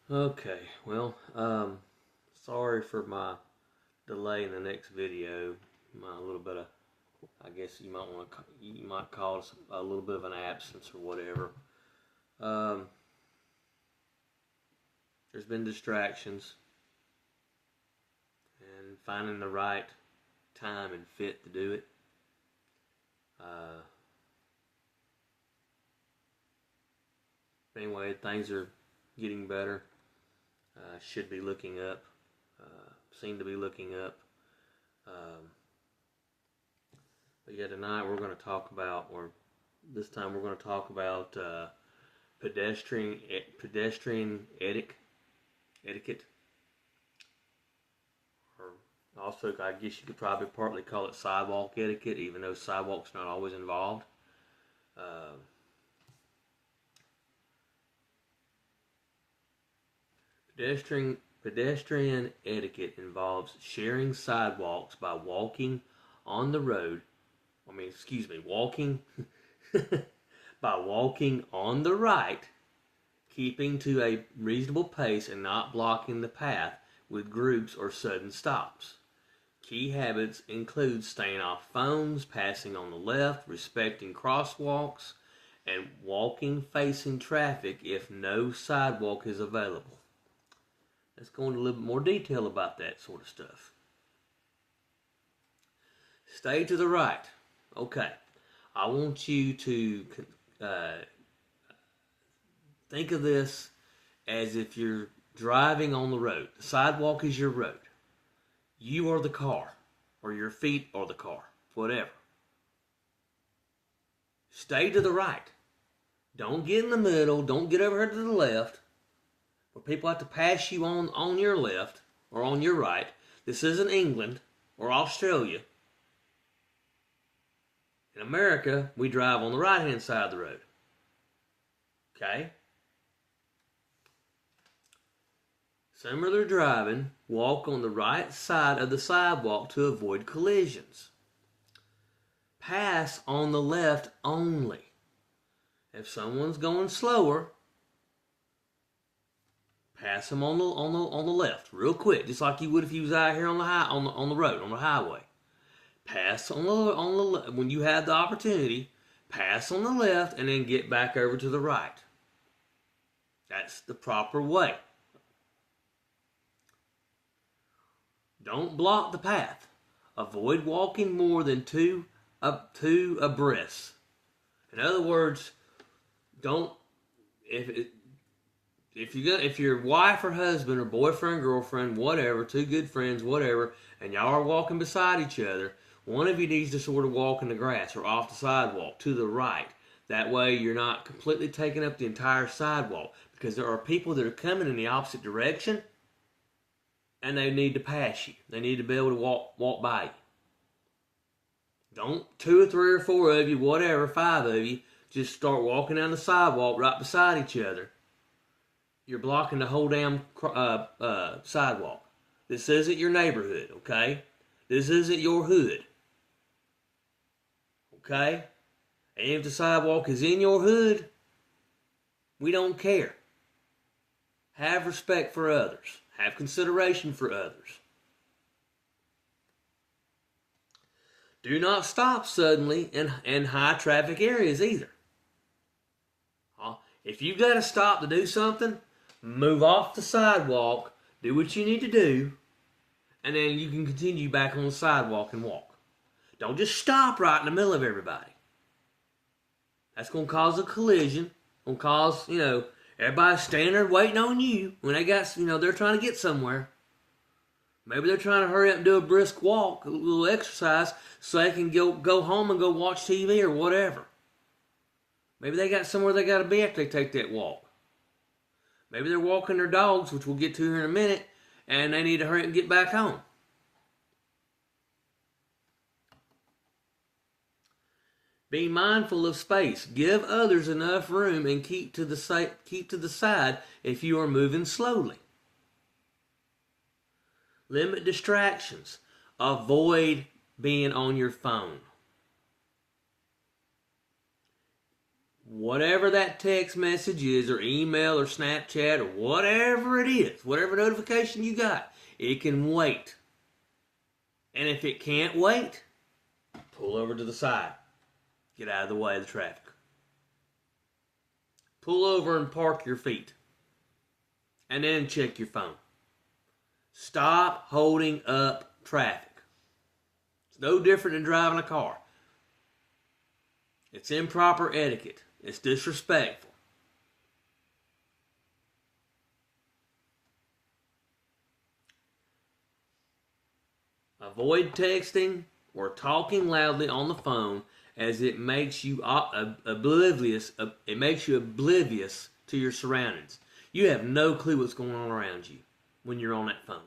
Okay, well, sorry for my delay in the next video. My little bit of, I guess you might call it a little bit of an absence or whatever. Um, there's been distractions and finding the right time and fit to do it. Uh, anyway, things are getting better. Should be looking up. Seem to be looking up. Um, but yeah, tonight we're going to talk about, or this time we're going to talk about pedestrian etiquette, or also I guess you could probably partly call it sidewalk etiquette, even though sidewalk's not always involved. Uh, pedestrian etiquette involves sharing sidewalks by walking on the road. Walking by walking on the right, keeping to a reasonable pace and not blocking the path with groups or sudden stops. Key habits include staying off phones, passing on the left, respecting crosswalks, and walking facing traffic if no sidewalk is available. Let's go into a little bit more detail about that sort of stuff. Stay to the right. Okay, I want you to uh, think of this as if you're driving on the road. The sidewalk is your road. You are the car, or your feet are the car, whatever. Stay to the right. Don't get in the middle. Don't get over here to the left, where people have to pass you on your left or on your right. This isn't England or Australia. In America, we drive on the right-hand side of the road. Okay? Similar driving, walk on the right side of the sidewalk to avoid collisions. Pass on the left only. If someone's going slower, pass them on the left real quick, just like you would if you was out here on the road on the highway. Pass on the when you have the opportunity, pass on the left and then get back over to the right. That's the proper way. Don't block the path. Avoid walking more than two abreast. In other words, don't if your wife or husband or boyfriend, girlfriend, whatever, two good friends, whatever, and y'all are walking beside each other, one of you needs to sort of walk in the grass or off the sidewalk to the right. That way you're not completely taking up the entire sidewalk, because there are people that are coming in the opposite direction and they need to pass you. They need to be able to walk by you. Don't two or three or four of you, whatever, five of you, just start walking down the sidewalk right beside each other. You're blocking the whole damn sidewalk. This isn't your neighborhood, okay? This isn't your hood. Okay? And if the sidewalk is in your hood, we don't care. Have respect for others. Have consideration for others. Do not stop suddenly in high traffic areas either. If you've got to stop to do something, move off the sidewalk, do what you need to do, and then you can continue back on the sidewalk and walk. Don't just stop right in the middle of everybody. That's going to cause a collision. Going to cause, everybody standing there waiting on you when they got, they're trying to get somewhere. Maybe they're trying to hurry up and do a brisk walk, a little exercise, so they can go home and go watch TV or whatever. Maybe they got somewhere they got to be after they take that walk. Maybe they're walking their dogs, which we'll get to here in a minute, and they need to hurry up and get back home. Be mindful of space. Give others enough room and keep to the side if you are moving slowly. Limit distractions. Avoid being on your phone. Whatever that text message is, or email, or Snapchat, or whatever it is, whatever notification you got, it can wait. And if it can't wait, pull over to the side. Get out of the way of the traffic. Pull over and park your feet. And then check your phone. Stop holding up traffic. It's no different than driving a car. It's improper etiquette. It's disrespectful. Avoid texting or talking loudly on the phone, as it makes you oblivious. It makes you oblivious to your surroundings. You have no clue what's going on around you when you're on that phone.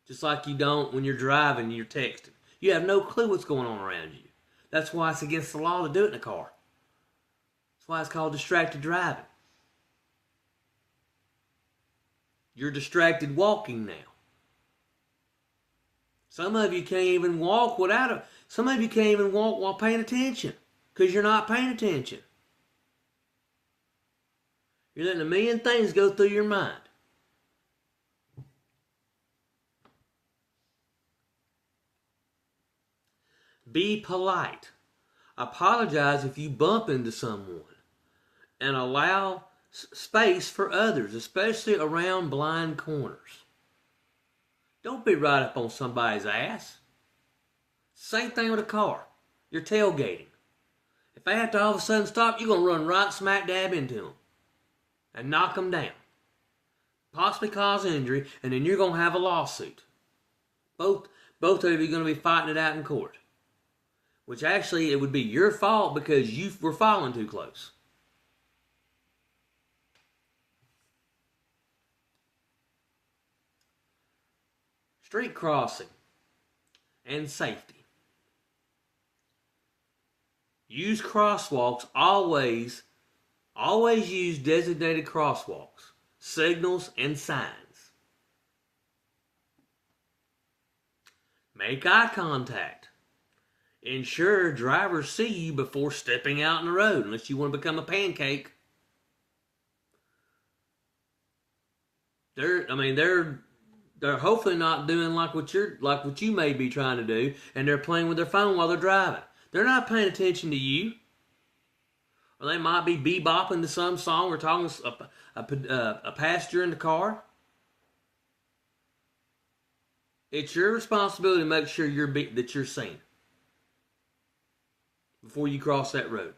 Just like you don't when you're driving and you're texting. You have no clue what's going on around you. That's why it's against the law to do it in a car. That's why it's called distracted driving. You're distracted walking now. Some of you can't even walk some of you can't even walk while paying attention, because you're not paying attention. You're letting a million things go through your mind. Be polite. Apologize if you bump into someone. And allow space for others, especially around blind corners. Don't be right up on somebody's ass. Same thing with a car. You're tailgating. If they have to all of a sudden stop, you're going to run right smack dab into them. And knock them down. Possibly cause injury, and then you're going to have a lawsuit. Both of you are going to be fighting it out in court. Which actually, it would be your fault because you were following too close. Street crossing and safety. Use crosswalks always. Always use designated crosswalks, signals, and signs. Make eye contact. Ensure drivers see you before stepping out in the road, unless you want to become a pancake. They're hopefully not doing like what you may be trying to do, and they're playing with their phone while they're driving. They're not paying attention to you. Or they might be bebopping to some song or talking to a passenger in the car. It's your responsibility to make sure that you're seen before you cross that road.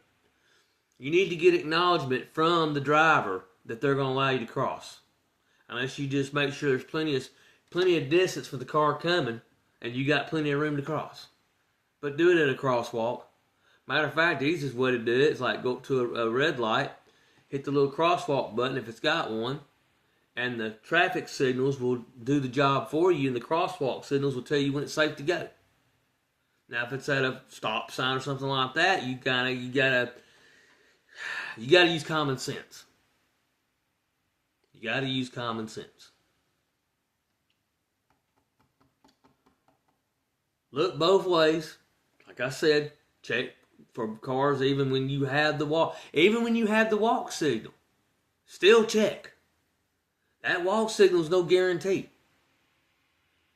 You need to get acknowledgement from the driver that they're going to allow you to cross. Unless you just make sure there's plenty of distance for the car coming and you got plenty of room to cross. But do it at a crosswalk. Matter of fact, the easiest way to do it is like go up to a red light, hit the little crosswalk button if it's got one, and the traffic signals will do the job for you, and the crosswalk signals will tell you when it's safe to go. Now, if it's at a stop sign or something like that, you gotta use common sense. You gotta use common sense. Look both ways. Like I said, check for cars even when you have the walk signal. Still check. That walk signal is no guarantee.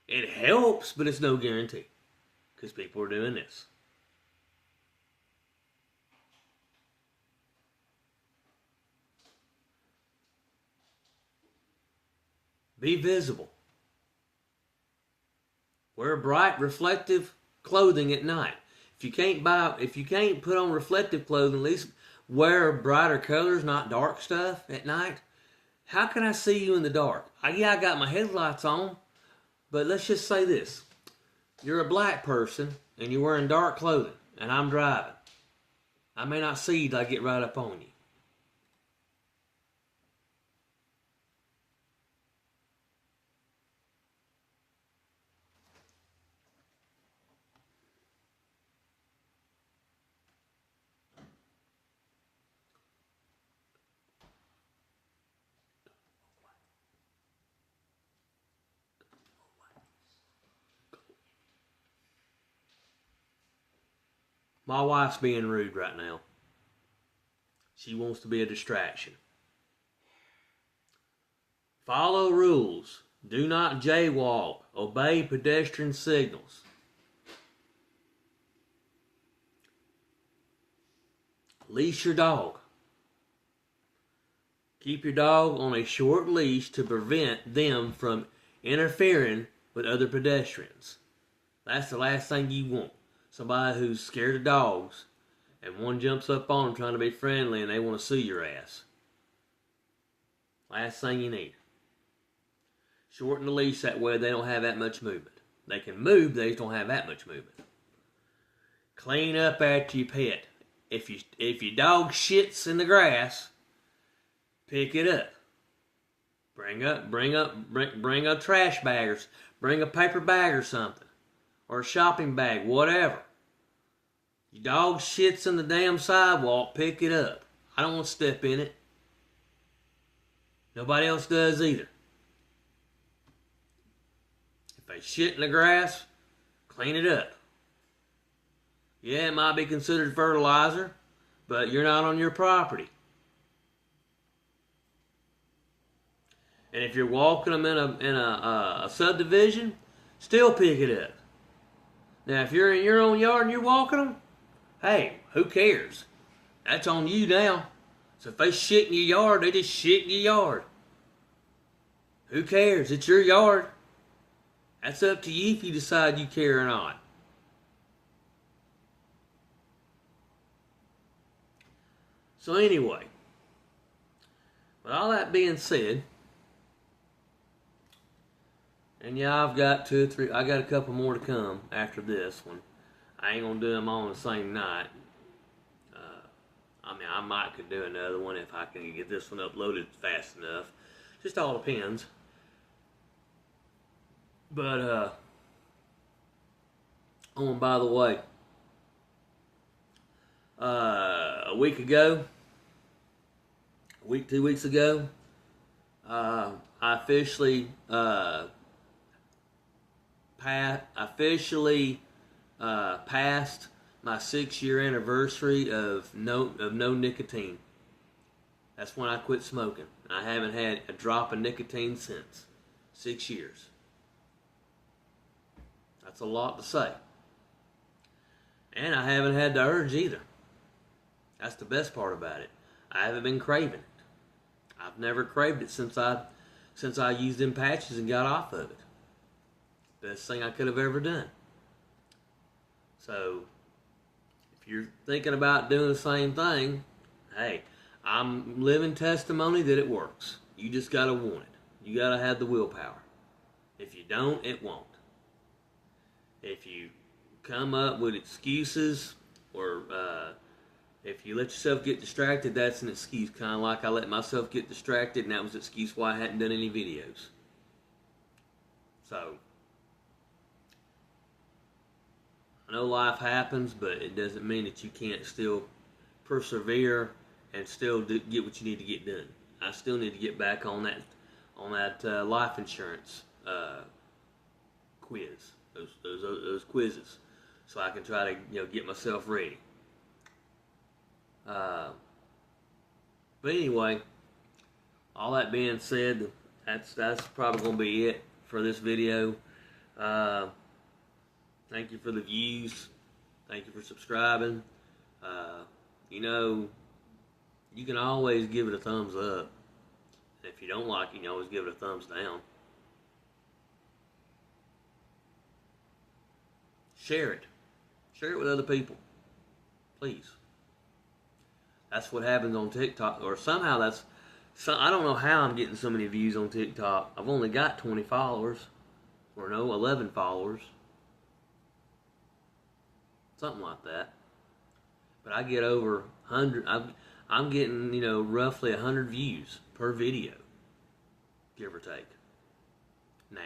It helps, but it's no guarantee. Because people are doing this. Be visible. Wear bright, reflective clothing at night. If you can't put on reflective clothing, at least wear brighter colors, not dark stuff at night. How can I see you in the dark? I got my headlights on, but let's just say this. You're a black person, and you're wearing dark clothing, and I'm driving. I may not see you till I get right up on you. My wife's being rude right now. She wants to be a distraction. Follow rules. Do not jaywalk. Obey pedestrian signals. Leash your dog. Keep your dog on a short leash to prevent them from interfering with other pedestrians. That's the last thing you want. Somebody who's scared of dogs and one jumps up on them trying to be friendly and they want to sue your ass. Last thing you need. Shorten the leash, that way they don't have that much movement. They can move, they just don't have that much movement. Clean up after your pet. If your dog shits in the grass, pick it up. Bring a trash bag or bring a paper bag or something. Or a shopping bag, whatever. Your dog shits in the damn sidewalk, pick it up. I don't want to step in it. Nobody else does either. If they shit in the grass, clean it up. Yeah, it might be considered fertilizer, but you're not on your property. And if you're walking them in a subdivision, still pick it up. Now, if you're in your own yard and you're walking them, hey, who cares? That's on you now. So if they shit in your yard, they just shit in your yard. Who cares? It's your yard. That's up to you if you decide you care or not. So anyway, with all that being said, and yeah, I've got I got a couple more to come after this one. I ain't gonna do them all on the same night. I might could do another one if I can get this one uploaded fast enough. Just all depends. But, oh, and by the way, a week, 2 weeks ago, I officially passed my 6-year anniversary of no nicotine. That's when I quit smoking. I haven't had a drop of nicotine since. 6 years. That's a lot to say. And I haven't had the urge either. That's the best part about it. I haven't been craving it. I've never craved it since I used them patches and got off of it. Best thing I could have ever done. So, if you're thinking about doing the same thing, hey, I'm living testimony that it works. You just gotta want it. You gotta have the willpower. If you don't, it won't. If you come up with excuses or if you let yourself get distracted, that's an excuse. Kind of like I let myself get distracted, and that was an excuse why I hadn't done any videos. So, I know life happens, but it doesn't mean that you can't still persevere and still get what you need to get done. I still need to get back on that life insurance quiz, those quizzes, so I can try to get myself ready. But anyway, all that being said, that's probably gonna be it for this video. Thank you for the views. Thank you for subscribing. You can always give it a thumbs up. If you don't like it, you can always give it a thumbs down. Share it. Share it with other people. Please. That's what happens on TikTok. Or somehow I don't know how I'm getting so many views on TikTok. I've only got 20 followers. Or no, 11 followers. Something like that. But I get over 100. I'm getting, roughly 100 views per video. Give or take. Now.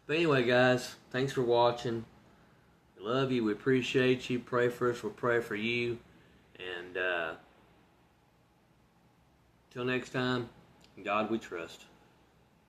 But anyway, guys, thanks for watching. We love you. We appreciate you. Pray for us. We'll pray for you. And until next time, in God we trust.